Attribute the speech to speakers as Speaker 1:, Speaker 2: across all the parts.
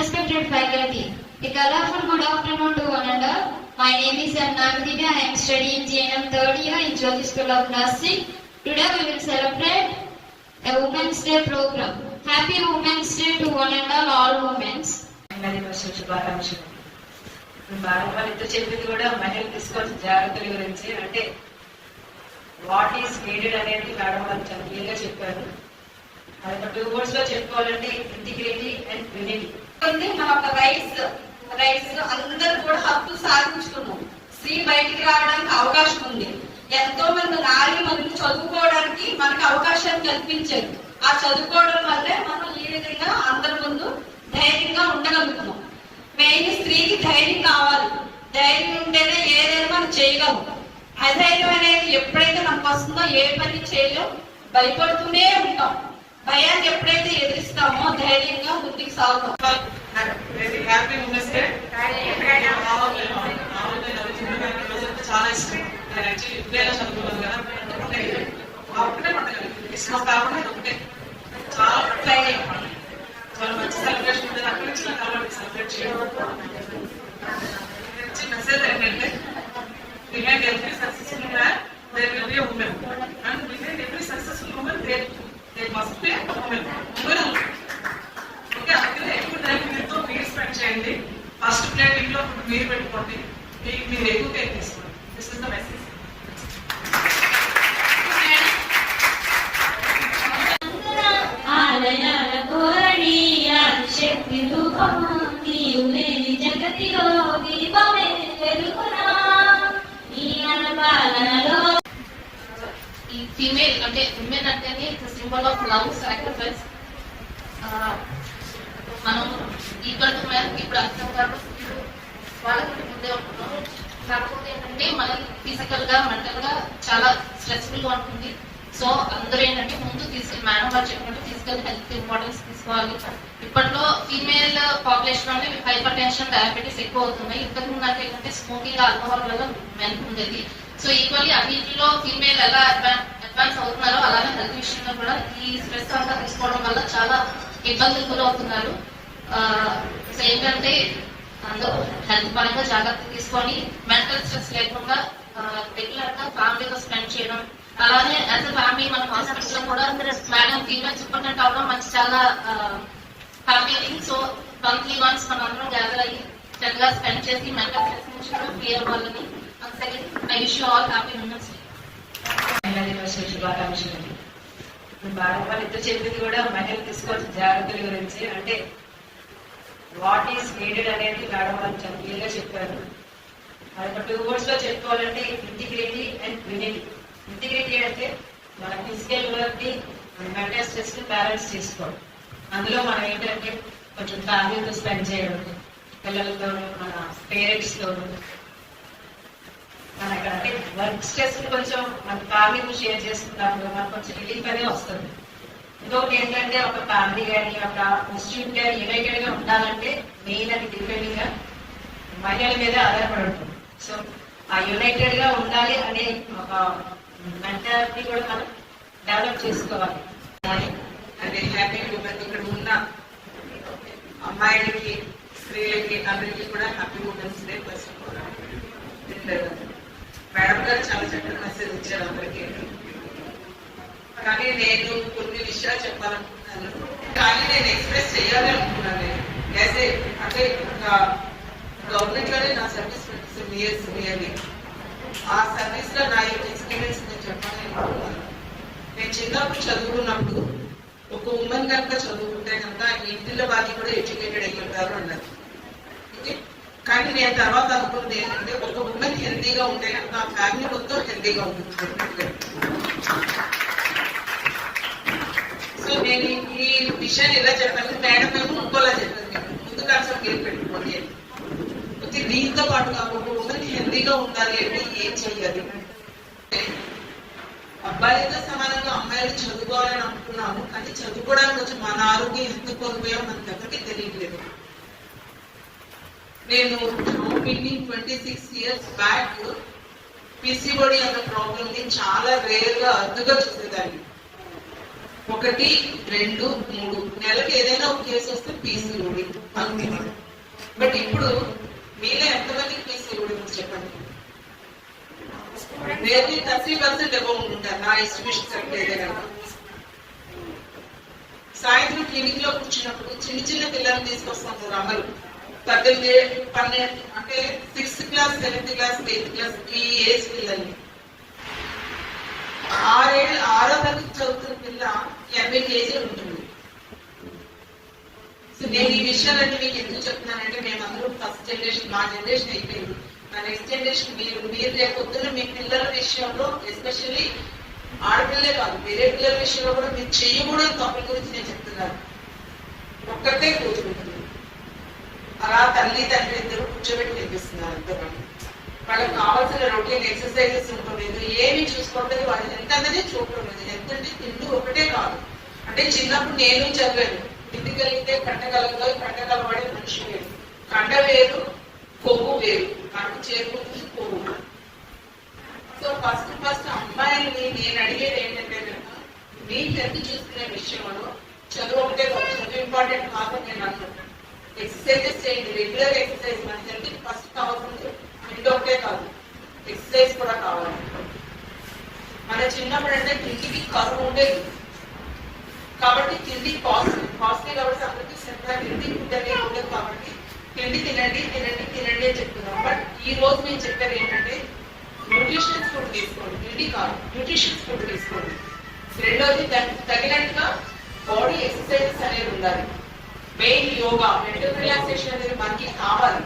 Speaker 1: Respected faculty, a colorful good afternoon to one and all. My name is Nagadina. I am studying GNM third year in Jyoti School of Nursing. Today we will celebrate a Women's Day program. Happy Women's Day to one and all women.
Speaker 2: వాళ్ళతో చెప్పింది కూడా మహిళలు తీసుకోవాల్సిన జాగ్రత్తల గురించి, అంటే what is needed అనేది madam వాళ్ళు చాలా క్లియర్గా చెప్పారు. అది 2 words లో చెప్పుకోవాలంటే ఇంటిగ్రిటీ అండ్ యూనిటీ.
Speaker 3: మన ఒక రైట్స్ అందరూ కూడా హక్కు సాధించుకున్నాం. స్త్రీ బయటికి రావడానికి అవకాశం ఉంది. ఎంతో మంది నారీ మనకు చదువుకోవడానికి మనకు అవకాశాన్ని కల్పించారు. ఆ చదువుకోవడం వల్లే మనం ఈ విధంగా అందరి ముందు ధైర్యంగా ఉండగలుగుతున్నాం. మెయిన్ స్త్రీకి ధైర్యం కావాలి. ధైర్యం ఉంటేనే ఏదైనా మనం చేయగలం. అధైర్యం అనేది ఎప్పుడైతే మనకు వస్తుందో ఏ పని చేయలేం, భయపడుతూనే ఉంటాం. భయాన్ని ఎప్పుడైతే ఎదిరిస్తామో ధైర్యంగా ముందుకు సాగుతాం.
Speaker 4: చాలా ఇష్టం. చదువుకున్నాను కదా, ఒకటే క్రిస్మస్ కాకుండా ఒకటే చాలా చాలా మంచి సెలబ్రేషన్ ఉంటుంది. అక్కడి నుంచి నాకు కాబట్టి సెలబ్రేట్ చేయడం మెసేజ్ ఏంటంటే behind every successful man there will be a woman, and behind every successful woman there must be a woman. Okay, అందుకనే ఎక్కువ టైం మీతో మీరు స్పెండ్ చేయండి. ఫస్ట్ ప్లేట్ ఇంట్లో మీరు పెట్టుకోండి, మీరు ఎక్కువ కేర్ తీసుకోండి. This is the message.
Speaker 1: జగతిలో దీపమే వెలుగునా ఈ అనపాలనలో.
Speaker 5: ఈ ఫీమేల్ అంటే ఉమెన్ అంటేనే సింబల్ ఆఫ్ లవ్, సాక్రిఫైస్. మనం ఈక్వల్ టు మ్యాన్ ఇప్పుడు అర్థం కాబట్టి వాళ్ళకి ముందే ఉంటున్నాం. కాకపోతే ఏంటంటే మనకి ఫిజికల్ గా మెంటల్ గా చాలా స్ట్రెస్ఫుల్ గా ఉంటుంది. సో అందరూ ఏంటంటే ముందు మేడం వాళ్ళు చెప్పినట్టు ఫిజికల్ హెల్త్ ఇంపార్టెన్స్ తీసుకోవాలి. ఇప్పట్లో ఫీమేల్ పాపులేషన్ లోనే హైపర్ టెన్షన్, డయాబెటీస్ ఎక్కువ అవుతున్నాయి. ఇంతకు ముందు అంటే ఏంటంటే స్మోకింగ్, ఆల్కహాల్ వల్ల మెన్ ఉండేది. సో ఈక్వల్లీ అన్నింటిలో ఫీమేల్ ఎలా అడ్వాన్స్ అవుతున్నారో అలాగే హెల్త్ విషయంలో కూడా ఈ స్ట్రెస్ అంతా తీసుకోవడం వల్ల చాలా ఇబ్బందులు గురవుతున్నారు. సో ఏంటంటే అందరూ హెల్త్ పరంగా జాగ్రత్త తీసుకొని మెంటల్ స్ట్రెస్ లేకుండా రెగ్యులర్ గా ఫ్యామిలీతో స్పెండ్ చేయడం, అలానే యాజ్ అ ఫ్యామిలీ మన హాస్పిటల్ లో కూడా మేడం ఫీమేల్ సూపరింటెండెంట్ అవడం మనకి చాలా happy thing. So monthly once మనం అందరం గ్యాదర్ అయ్యి చక్కగా స్పెండ్ చేసి మెంటల్ స్ట్రెస్ నుంచి కూడా క్లియర్ అవ్వాలని I wish you all happy women's day.
Speaker 2: శుభాకాంక్షలు. మేడం వాళ్ళతో చెప్పింది కూడా మహిళలు తీసుకోవాల్సిన జాగ్రత్తల గురించి, అంటే వాట్ ఈస్ నీడెడ్ అనేది మేడం వాళ్ళు చాలా క్లియర్గా చెప్పారు. అది 2 words లో చెప్పుకోవాలంటే ఇంటిగ్రిటీ అండ్ యూనిటీ. ఇంటిగ్రిటీ అంటే మన ఫిజికల్ వర్క్ ని మెంటల్ స్ట్రెస్ ని బ్యాలెన్స్ చేసుకోవడం. అందులో మనం ఏంటంటే కొంచెం ఫ్యామిలీతో స్పెండ్ చేయడం, పిల్లలతో, మన పేరెంట్స్ తోను, మన అంటే వర్క్ స్ట్రెస్ కొంచెం మన ఫ్యామిలీతో షేర్ చేసుకున్నప్పుడు మనకు కొంచెం రిలీఫ్ అనేది వస్తుంది. ఇంకొకటి ఏంటంటే ఒక ఫ్యామిలీ కానీ ఒక ఇన్స్టిట్యూట్ కానీ యునైటెడ్ గా ఉండాలంటే మెయిన్ అది డిపెండింగ్ గా మహిళల మీద ఆధారపడి ఉంటుంది. సో ఆ యునైటెడ్ గా ఉండాలి అనే ఒక మెంటాలిటీ కూడా మనం డెవలప్ చేసుకోవాలి.
Speaker 4: అదే హ్యాపీ ఉమెన్. ఇక్కడ ఉన్న అమ్మాయిలకి, స్త్రీలకి, అందరికీ కూడా happy women's day. First madam గారు చాలా చక్కటి మెసేజ్ ఇచ్చారు అందరికీ. కానీ నేను కొన్ని విషయాలు చెప్పాలనుకుంటున్నాను, కానీ నేను ఎక్స్ప్రెస్ చేయాలి అనుకున్నాను. అంటే గవర్నమెంట్ లోనే నా సర్వీస్ 27 years నియర్లీ. ఆ సర్వీస్ లో నా యొక్క ఎక్స్పీరియన్స్ నేను చెప్పాలని అనుకున్నాను. నేను చిన్నప్పుడు చదువుకున్నప్పుడు ఒక ఉమెన్ కనుక చదువుకుంటే కనుక ఇంటిలో వాళ్ళు కూడా ఎడ్యుకేటెడ్ అయ్యి ఉంటారు అన్నారు. కానీ నేను తర్వాత అనుకున్నది ఏంటంటే ఒక ఉమెన్ హెల్తీగా ఉంటే కనుక ఆ ఫ్యామిలీ మొత్తం హెల్తీగా ఉంటుంది. సో నేను ఈ విషయాన్ని ఇలా చెప్పాను. మేడం మేము ఇంకోలా చెప్పాను, ముందు కాన్సెప్ట్ ఏం పెట్టుకోండి అని. దీంతో పాటు కాకుండా ఉమెన్ హెల్తీగా ఉండాలి అంటే ఏం చెయ్యాలి? అబ్బాయిలతో సమానంగా అమ్మాయిలు చదువుకోవాలని అనుకున్నాము, కానీ చదువుకోవడానికి వచ్చి మన ఆరోగ్యం ఎందుకు కోల్పోయాం మనకి ఎవరికి తెలియట్లేదు. నేను 26 years బ్యాక్ PCOD అన్న ప్రాబ్లం ని చాలా రేర్ గా అరుదుగా చూసేదాన్ని. 1, 2, 3 నెలకి ఏదైనా ఒక కేసు వస్తే PCOD అంతే. బట్ ఇప్పుడు మీలో ఎంతమందికి PCOD ఉంది చెప్పండి? నేర్లీ 30% అబౌవ్ ఉంటుంటారు నా ఎస్టిమేషన్ సరిగ్గా అయితే కనుక. సాయంత్రం క్లినిక్ లో కూర్చున్నప్పుడు చిన్న చిన్న పిల్లల్ని తీసుకొస్తాం కదా అమ్మలు, 18, 12 అంటే 6th class 7th class 8th class ఈ ఏజ్ పిల్లల్ని. 6వ తరగతి చదువుతున్న పిల్ల 80 కేజీలు ఉంటుంది. సో నేను ఈ విషయాలన్నీ మీకు ఎందుకు చెప్తున్నానంటే మేమందరూ ఫస్ట్ జనరేషన్, మా జనరేషన్ అయిపోయింది. నా నెక్స్ట్ జనరేషన్ మీరు రేపు పొద్దున్న మీ పిల్లల విషయంలో ఎస్పెషల్లీ ఆడపిల్లలే కాదు వేరే పిల్లల విషయంలో కూడా మీరు చెయ్యకూడని టాపిక్ గురించి నేను చెప్తున్నాను. ఒక్కటే కూర్చుంటుంది అలా తల్లి తండ్రి ఇద్దరు కూర్చోబెట్టి నేర్పిస్తున్నారు అంతమంది. వాళ్ళకి కావాల్సిన రొటీన్ ఎక్సర్సైజెస్ ఉండలేదు, ఏమి చూసుకోవట్లేదు, వాళ్ళు ఎంత అనేది చూడటం లేదు. ఎంతంటే తిండి ఒకటే కాదు. అంటే చిన్నప్పుడు నేను చదివాను, తిండి కలిగితే కండగలవాడే మనిషి వేరు, కండ వేరు కొవ్వు వేరు, కడుపు చేరుకుంటుంది కొవ్వు. సో ఫస్ట్ అమ్మాయిని నేను అడిగేది ఏంటంటే మీ హెల్త్ చూసుకునే విషయంలో చదువు ఒకటే కాదు, చదువు ఇంపార్టెంట్ కాదని నేను అనుకుంటాను. ఎక్సర్సైజెస్ చేయండి, రెగ్యులర్ ఎక్సర్సైజ్. మన హెల్త్ ఫస్ట్ కావాల్సింది తిండి ఒకటే కాదు, ఎక్సర్సైజ్ కూడా కావాలి. మన చిన్నప్పుడు అంటే తిండికి కరువు ఉండేది కాబట్టి తిండి కాస్ట్లీ కాబట్టి అందరికీ సెంటర్ తిండి ఫుడ్ అనేది ఉండదు కాబట్టి తిండి తినండి అని చెప్తున్నాం. బట్ ఈ రోజు నేను చెప్పేది ఏంటంటే న్యూట్రిషన్స్ ఫుడ్ తీసుకోండి, తిండి కాదు న్యూట్రిషన్స్ ఫుడ్ తీసుకోండి. రెండోది దానికి తగినట్టుగా బాడీ ఎక్సర్సైజెస్ అనేది ఉండాలి. మెయిన్ యోగా, మెంటల్ రిలాక్సేషన్ అనేది మనకి కావాలి.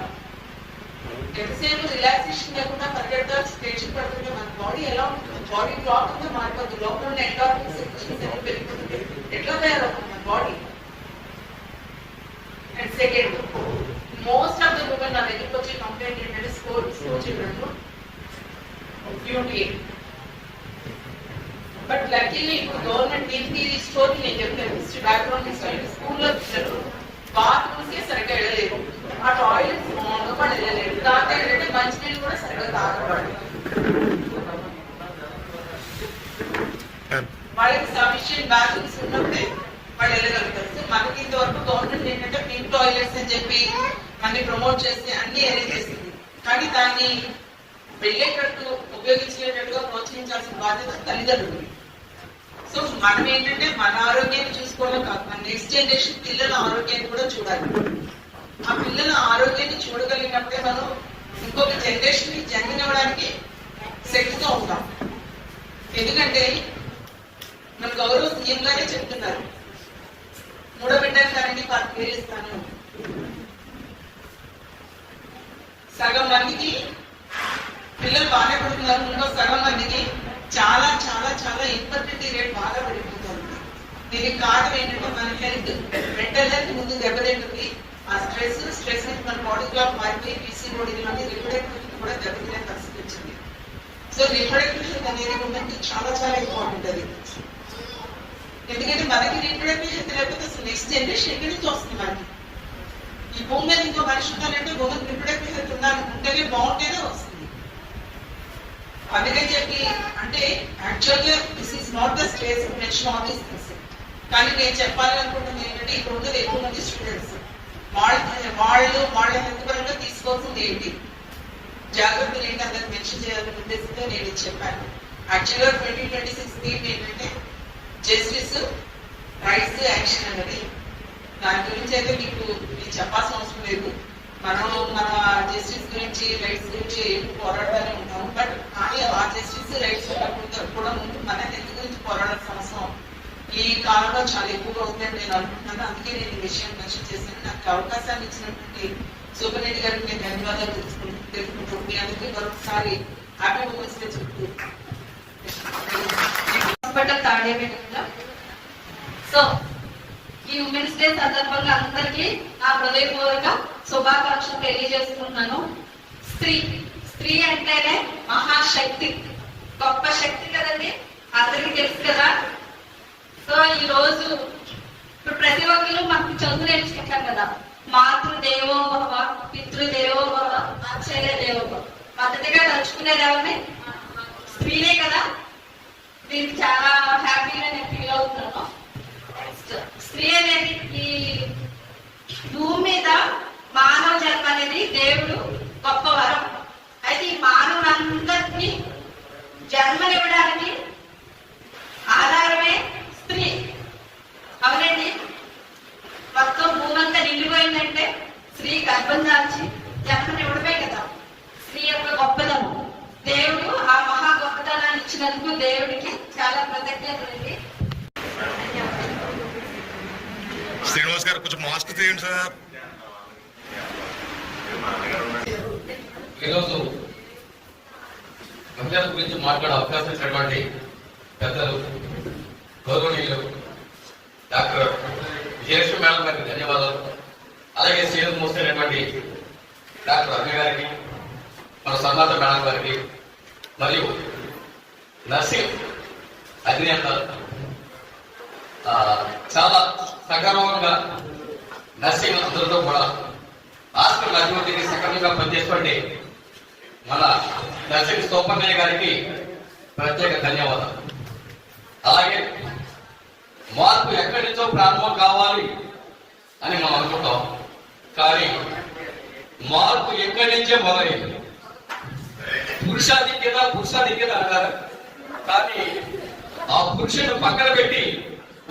Speaker 4: ఎంతసేపు రిలాక్సేషన్ లేకుండా పరిగెడతా టెన్షన్ పడుతుంటే మన బాడీ ఎలా ఉంటుంది? బాడీ క్లాక్ ఉందో మారిపోతుంది, లోపల ఉన్న ఎండార్ఫిన్స్ అనేది పెరిగిపోతుంది. ఎట్లా తయారవుతుంది మన body? And second, most of the women నా దగ్గరికి వచ్చే కంప్లైంట్ ఏంటంటే school children beauty. But luckily ఇప్పుడు గవర్నమెంట్ దీనికి స్టోరీ నేను చెప్తాను, హిస్టరీ బ్యాక్గ్రౌండ్ హిస్టరీ. స్కూల్లో పిల్లలు బాత్రూమ్స్కే సరిగ్గా వెళ్ళలేదు, ఆ టాయిలెట్స్ కూడా వెళ్ళలేదు. దాంతో ఏంటంటే మంచినీళ్ళు కూడా సరిగ్గా తాగబడి వాళ్ళకి సఫిషియెంట్ బాత్రూమ్స్ ఉన్నప్పుడే వాళ్ళు వెళ్ళగలుగుతారు. సో మనకి ఇంతవరకు గవర్నమెంట్ ఏంటంటే పింక్ టాయిలెట్స్ అని చెప్పి అన్ని ప్రమోట్ చేసి అన్ని అరేంజ్ చేసింది. కానీ దాన్ని వెళ్ళేటట్టు ఉపయోగించేటట్టుగా ప్రోత్సహించాల్సిన బాధ్యత తల్లిదండ్రులు. సో మనం ఏంటంటే మన ఆరోగ్యాన్ని చూసుకోవడం కాదు, మన నెక్స్ట్ జనరేషన్ పిల్లల ఆరోగ్యాన్ని కూడా చూడాలి. ఆ పిల్లల ఆరోగ్యాన్ని చూడగలిగినప్పుడే మనం ఇంకొక జనరేషన్ ని జన్మనివ్వడానికి శక్తిగా ఉంటాం. ఎందుకంటే మన గౌరవ సీఎం గారే చెప్తున్నారు, 3వ బిడ్డకి కరెంట్ 10,000 ఇస్తాను. సగం మందికి పిల్లలు బాగానే పడుతున్నారు, ఇంకో సగం మందికి చాలా చాలా చాలా ఇన్ఫర్టిలిటీ రేట్ బాగా పెరిగిపోతుంది. దీనికి కారణం ఏంటంటే మన హెల్త్, మెంటల్ హెల్త్ ముందు దెబ్బతింటుంది. ఆ స్ట్రెస్ నుంచి మన బాడీ క్లాక్ మారిపోయి PCOD లాంటి రిప్రొడక్టివ్ హెల్త్ కూడా దెబ్బతినే పరిస్థితి వచ్చింది. సో రిప్రొడక్టివ్ హెల్త్ అనేది ఉమెన్కి చాలా చాలా ఇంపార్టెంట్. అది ఎందుకంటే మనకి రిప్రొడక్టివ్ హెల్త్ లేకపోతే అసలు నెక్స్ట్ జనరేషన్ ఎక్కడి నుంచి వస్తుంది? మనకి ఈ భూమి మీద ఇంకో మనిషి ఉండాలంటే ఉమెన్ రిప్రొడక్టివ్ హెల్త్ ఉంటేనే బాగుంటేనే వస్తుంది. అందుకని చెప్పి అంటే యాక్చువల్గా this is not the stage mention all these things. కానీ నేను చెప్పాలనుకుంటుంది ఏంటంటే ఇప్పుడు ఉన్నది ఎక్కువ మంది స్టూడెంట్స్ వాళ్ళ హెల్త్ పరంగా తీసుకోవాల్సింది ఏంటి, జాగ్రత్తలు ఏంటి అందరికి మెన్షన్ చేయాలనే ఉద్దేశంతో నేను ఇది చెప్పాను. యాక్చువల్గా 2026 థీమ్ ఏంటంటే జస్టిస్, రైట్స్, యాక్షన్ అన్నది. దాని గురించి అయితే మీకు నేను చెప్పాల్సిన అవసరం లేదు. మనం మన జస్టిస్ గురించి, రైట్స్ గురించి పోరాడాలని ఉంటాము. బట్ కానీ ఆ జస్టిస్, రైట్స్ కూడా ముందు మన హెల్త్ గురించి పోరాడాల్సిన అవసరం ఈ కాలంలో చాలా ఎక్కువగా అవుతుందని నేను అనుకుంటున్నాను. అందుకే నేను ఈ విషయం మెన్షన్ చేశాను. నాకు అవకాశాన్ని ఇచ్చినటువంటి సూపరింటెండెంట్ గారికి నేను ధన్యవాదాలు తెలుసుకుంటూ మీ అందరికీ మరొకసారి హ్యాపీ ఉమెన్స్ డే చెప్తూ
Speaker 3: హాస్పిటల్ తాడేపేటలో. సో ఈ ఉమెన్స్ డే సందర్భంగా అందరికీ నా హృదయపూర్వక శుభాకాంక్షలు తెలియజేస్తున్నాను. స్త్రీ అంటేనే మహాశక్తి, గొప్ప శక్తి కదండి, అందరికీ తెలుసు కదా. సో ఈ రోజు ఇప్పుడు ప్రతి ఒక్కరు మనకు చదువు నేర్చుకుంటాం కదా, మాతృదేవో భవ, పితృదేవో భవ, ఆచార్య దేవో భవ. మొదటిగా తలుచుకునేది ఎవరిని? స్త్రీనే కదా. దీనికి చాలా హ్యాపీగా నేను ఫీల్ అవుతున్నాను. స్త్రీ అనేది ఈ భూమి మీద మానవ జన్మ అనేది దేవుడు గొప్ప వరం. అయితే ఈ మానవులందరినీ జన్మనివ్వడానికి ఆధారమే స్త్రీ. అవునండి, మొత్తం భూమంతా నిండిపోయిందంటే స్త్రీ గర్భం దాల్చి జన్మనివ్వడమే కదా స్త్రీ యొక్క గొప్పదనం. దేవుడు ఆ మహా గొప్పతనాన్ని ఇచ్చినందుకు దేవుడికి చాలా కృతజ్ఞతలండి.
Speaker 6: శ్రీనివాస్ గారు కొంచెం మాస్క్ తీయండి సార్.
Speaker 7: ఈరోజు మహిళల గురించి మాట్లాడే అవకాశం ఇచ్చినటువంటి పెద్దలు గౌరవనీయులు డాక్టర్ విజయలక్ష్మి మేడం గారికి ధన్యవాదాలు. అలాగే సీనియర్ మోస్ట్ అయినటువంటి డాక్టర్ అరుణ గారికి, మన సన్నాత మేడం గారికి, మరియు నర్సింగ్ అధినేత చాలా సగర్వంగా నర్సింగ్ అందరితో కూడా హాస్పిటల్ అభివృద్ధికి సక్రమంగా పనిచేసుకోండి మన నర్సింగ్ సూపర్నయ్య గారికి ప్రత్యేక ధన్యవాదాలు. అలాగే మార్పు ఎక్కడి నుంచో ప్రారంభం కావాలి అని మనం అనుకుంటాం, కానీ మార్పు ఎక్కడి నుంచే మొదలైంది. పురుషాధిక్యత అన్నారు, కానీ ఆ పురుషుడు పక్కన పెట్టి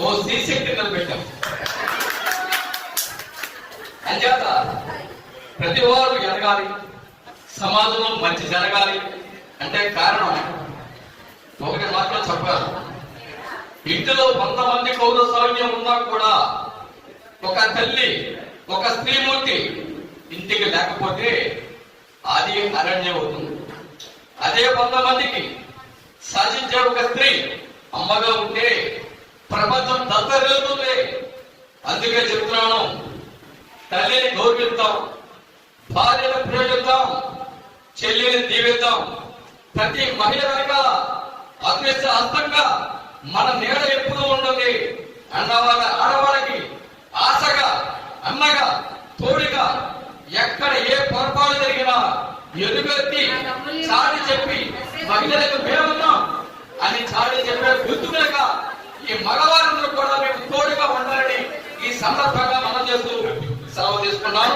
Speaker 7: ఓ స్త్రీశక్తి నిలబెట్టాం. అంచేత ప్రతి వారు ఎదగాలి, సమాజంలో మంచి జరగాలి అంటే కారణం ఒకటి మాత్రం చెప్పారు. ఇంటిలో 100 మంది కౌర సైన్యం ఉన్నా కూడా ఒక తల్లి, ఒక స్త్రీమూర్తి ఇంటికి లేకపోతే అది అరణ్యం అవుతుంది. అదే 100 మందికి శాసించే ఒక స్త్రీ అమ్మగా ఉంటే ప్రపంచం దత్తరిల్లుతుంది. అందుకే చెప్తున్నాను, తల్లిని గౌరవిద్దాం, భార్యను ప్రేమిద్దాం, చెల్లిని దీవిద్దాం. ప్రతి మహిళ వెనకాల అదృష్ట హస్తంగా మన నీడ ఎప్పుడూ ఉంటుంది. ఆడవాళ్ళకి ఆశగా, అన్నగా, తోడుగా ఎక్కడ ఏ పొరపాటు జరిగినా ఎదుగెత్తి చాటి చెప్పి మహిళలకు మేమున్నాం అని చాటి చెప్పే గుర్తుగా ఈ మగవారంలో కూడా మేము తోడుగా ఉండాలని ఈ సందర్భంగా మనం చేస్తూ సెలవు తీసుకున్నాం.